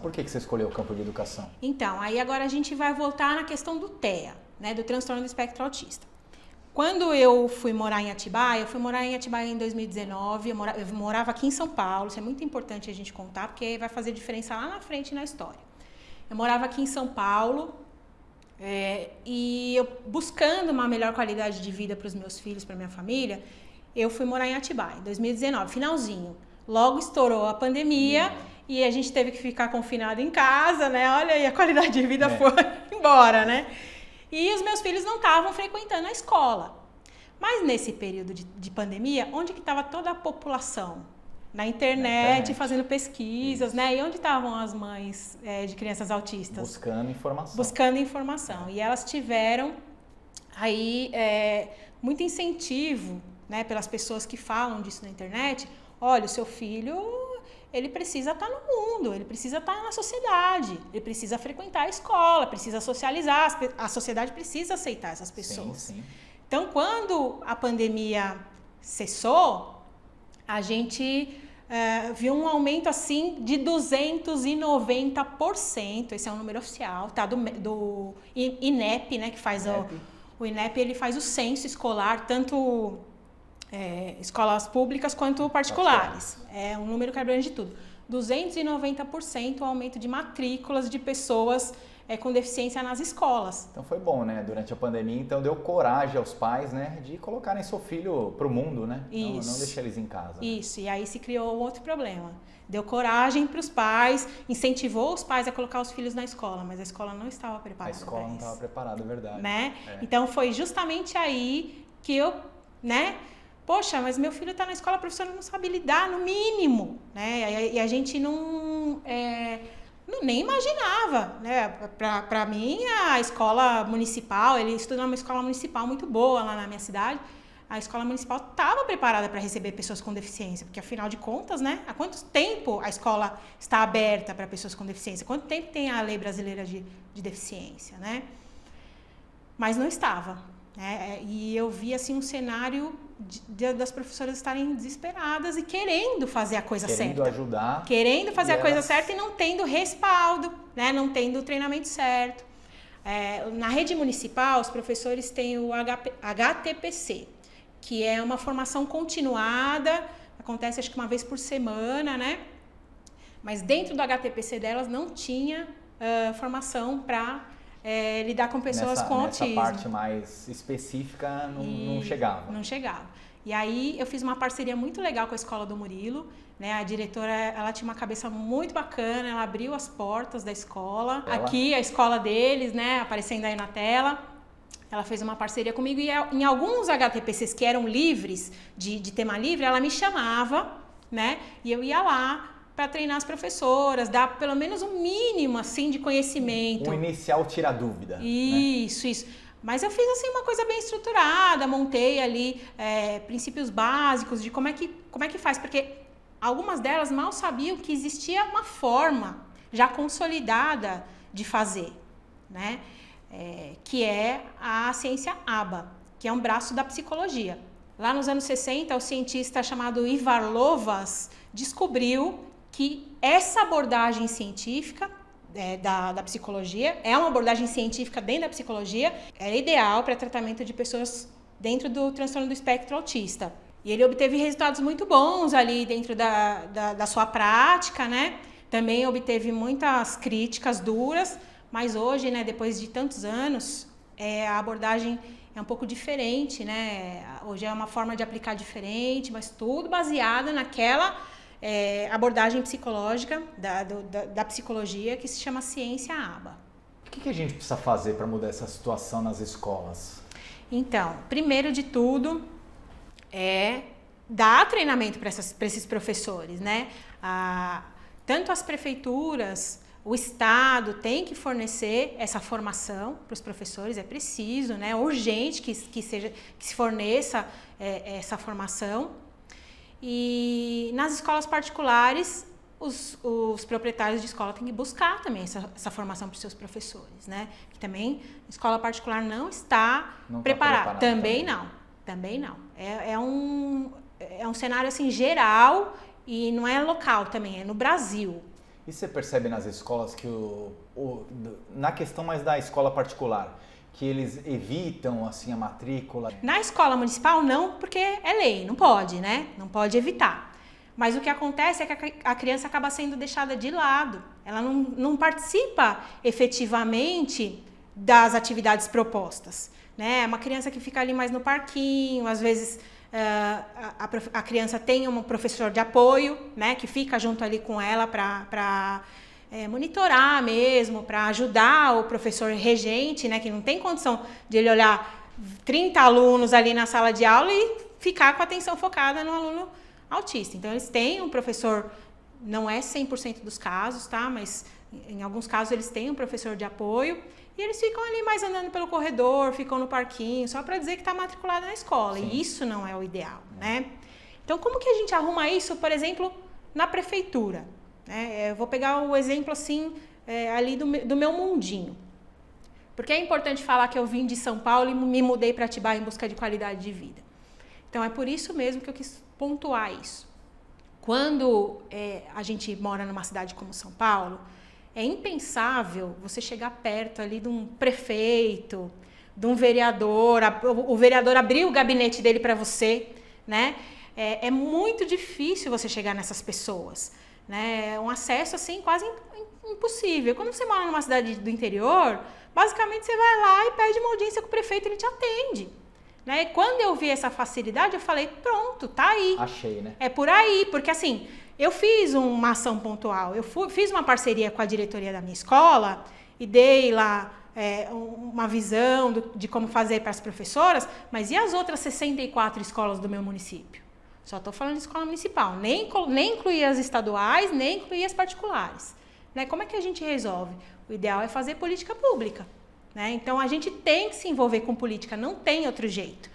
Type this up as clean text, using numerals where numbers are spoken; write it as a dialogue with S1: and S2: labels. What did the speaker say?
S1: Por que você escolheu o campo de educação?
S2: Então, aí agora a gente vai voltar na questão do TEA, né, do transtorno do espectro autista. Quando eu fui morar em Atibaia em 2019, eu morava aqui em São Paulo, isso é muito importante a gente contar, porque vai fazer diferença lá na frente na história. Eu morava aqui em São Paulo, e eu buscando uma melhor qualidade de vida para os meus filhos, para minha família, eu fui morar em Atibaia, em 2019, finalzinho. Logo estourou a pandemia e a gente teve que ficar confinado em casa, né? Olha, e a qualidade de vida foi embora, né? E os meus filhos não estavam frequentando a escola. Mas nesse período de pandemia, onde que estava toda a população? Na internet, fazendo pesquisas, né? E onde estavam as mães de crianças autistas?
S1: Buscando informação.
S2: Buscando informação. E elas tiveram aí muito incentivo, né, pelas pessoas que falam disso na internet. Olha, o seu filho, ele precisa estar no mundo, ele precisa estar na sociedade, ele precisa frequentar a escola, precisa socializar, a sociedade precisa aceitar essas pessoas.
S1: Sim, sim.
S2: Então, quando a pandemia cessou, a gente viu um aumento assim de 290%, esse é um número oficial, tá, do INEP, né, que faz o INEP, ele faz o censo escolar, tanto escolas públicas quanto particulares. É um número que abrange tudo. 290% o aumento de matrículas de pessoas com deficiência nas escolas.
S1: Então foi bom, né? Durante a pandemia, então deu coragem aos pais, né? De colocarem seu filho pro mundo, né?
S2: Isso.
S1: Não deixar eles em casa.
S2: Isso, e aí se criou outro problema. Deu coragem para os pais, incentivou os pais a colocar os filhos na escola, mas a escola não estava preparada.
S1: A escola não estava preparada, é verdade.
S2: Né? Então foi justamente aí que eu, né? Poxa, mas meu filho está na escola, a professora não sabe lidar, no mínimo, né? E a gente nem imaginava, né? Para mim, a escola municipal, ele estuda numa escola municipal muito boa lá na minha cidade, a escola municipal estava preparada para receber pessoas com deficiência, porque afinal de contas, né? Há quanto tempo a escola está aberta para pessoas com deficiência? Quanto tempo tem a lei brasileira de deficiência, né? Mas não estava, né? E eu vi assim um cenário das professoras estarem desesperadas e querendo fazer a coisa certa.
S1: Querendo ajudar.
S2: Querendo fazer a coisa certa e não tendo respaldo, né? Não tendo o treinamento certo. Na rede municipal, os professores têm o HTPC, que é uma formação continuada, acontece acho que uma vez por semana, né? Mas dentro do HTPC delas não tinha formação para lidar com pessoas com autismo.
S1: Nessa parte mais específica não chegava.
S2: Não chegava. E aí eu fiz uma parceria muito legal com a Escola do Murilo, né? A diretora, ela tinha uma cabeça muito bacana, ela abriu as portas da escola. Aqui a escola deles, né, aparecendo aí na tela. Ela fez uma parceria comigo e em alguns HTPCs que eram livres, de tema livre, ela me chamava, né? E eu ia lá para treinar as professoras, dar pelo menos um mínimo assim de conhecimento.
S1: O inicial tira dúvida.
S2: Isso, né? Isso. Mas eu fiz assim uma coisa bem estruturada, montei ali princípios básicos de como é que faz, porque algumas delas mal sabiam que existia uma forma já consolidada de fazer, né? Que é a ciência ABA, que é um braço da psicologia. Lá nos anos 60, o cientista chamado Ivar Lovaas descobriu que essa abordagem científica da psicologia, é uma abordagem científica dentro da psicologia, é ideal para tratamento de pessoas dentro do transtorno do espectro autista. E ele obteve resultados muito bons ali dentro da sua prática, né? Também obteve muitas críticas duras, mas hoje, né, depois de tantos anos, a abordagem é um pouco diferente, né? Hoje é uma forma de aplicar diferente, mas tudo baseado naquela abordagem psicológica da psicologia que se chama ciência ABA.
S1: O que a gente precisa fazer para mudar essa situação nas escolas?
S2: Então, primeiro de tudo, dar treinamento para esses professores, né? Tanto as prefeituras, o Estado tem que fornecer essa formação para os professores, é preciso, né? Urgente que se forneça essa formação. E nas escolas particulares, os proprietários de escola têm que buscar também essa formação para os seus professores, né? Que também a escola particular não está preparada. Também não. É um cenário assim geral e não é local também, é no Brasil.
S1: E você percebe nas escolas que na questão mais da escola particular, que eles evitam assim a matrícula?
S2: Na escola municipal não, porque é lei, não pode, né? Não pode evitar. Mas o que acontece é que a criança acaba sendo deixada de lado. Ela não participa efetivamente das atividades propostas, né? É uma criança que fica ali mais no parquinho, às vezes a criança tem um professor de apoio, né? Que fica junto ali com ela para monitorar mesmo, para ajudar o professor regente, né? Que não tem condição de ele olhar 30 alunos ali na sala de aula e ficar com a atenção focada no aluno autista. Então, eles têm um professor, não é 100% dos casos, tá? Mas em alguns casos eles têm um professor de apoio e eles ficam ali mais andando pelo corredor, ficam no parquinho, só para dizer que está matriculado na escola. Sim. E isso não é o ideal, né? Então, como que a gente arruma isso, por exemplo, na prefeitura? Eu vou pegar o exemplo, assim, ali do meu mundinho. Porque é importante falar que eu vim de São Paulo e me mudei para Atibaia em busca de qualidade de vida. Então, é por isso mesmo que eu quis pontuar isso. Quando a gente mora numa cidade como São Paulo, é impensável você chegar perto ali de um prefeito, de um vereador, o vereador abrir o gabinete dele para você, né? É muito difícil você chegar nessas pessoas, né? É um acesso, assim, quase impossível. Quando você mora numa cidade do interior, basicamente você vai lá e pede uma audiência com o prefeito e ele te atende. Né? Quando eu vi essa facilidade, eu falei, pronto, tá aí.
S1: Achei, né? É
S2: por aí, porque assim, eu fiz uma ação pontual, fiz uma parceria com a diretoria da minha escola e dei lá uma visão de como fazer para as professoras, mas e as outras 64 escolas do meu município? Só estou falando de escola municipal, nem incluir as estaduais, nem incluir as particulares. Né? Como é que a gente resolve? O ideal é fazer política pública. Né? Então, a gente tem que se envolver com política, não tem outro jeito.